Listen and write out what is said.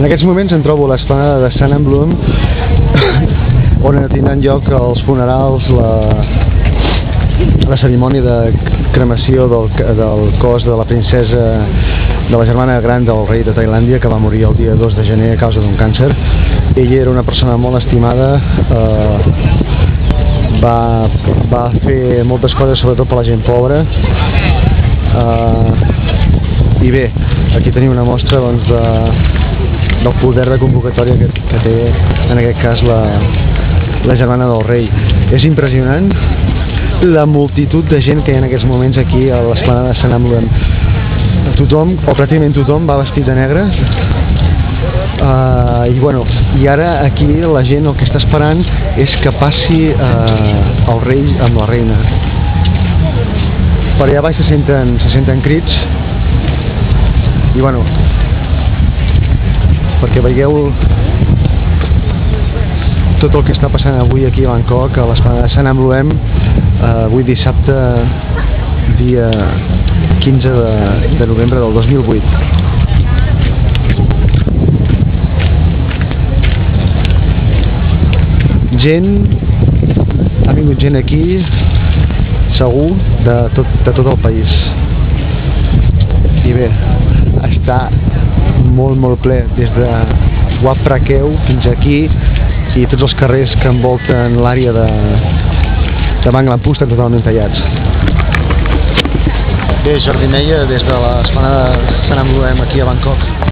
aquests moments em trobo a l'esplanada de Sant Emblem, on tindran lloc els funerals, la cerimònia de cremació del cos de la princesa, de la germana gran del rei de Tailàndia, que va morir el dia 2 de gener a causa d'un càncer. Ella era una persona molt estimada, va fer moltes coses sobretot per la gent pobra, i bé, aquí tenim una mostra doncs, del poder de convocatòria que té en aquest cas la germana del rei. És impressionant la multitud de gent que hi ha en aquests moments aquí a l'esplanada de Sant Emblem. Tothom, o pràcticament tothom, va vestit de negre, i ara aquí la gent el que està esperant és que passi el rei amb la reina. Per allà baix se senten crits, i bueno, perquè veieu tot el que està passant avui aquí a Bangkok, a l'esplanada de Sant Emblem, avui dissabte, dia 15 de novembre del 2008. Ha vingut gent aquí, segur, de tot el país. I bé, està molt ple, des de Wat Phra Kew fins aquí, i tots els carrers que envolten l'àrea de Bang Lampu estan totalment tallats. Bé, Jordi Meia, des de l'esplanada de Sant Emblem aquí a Bangkok.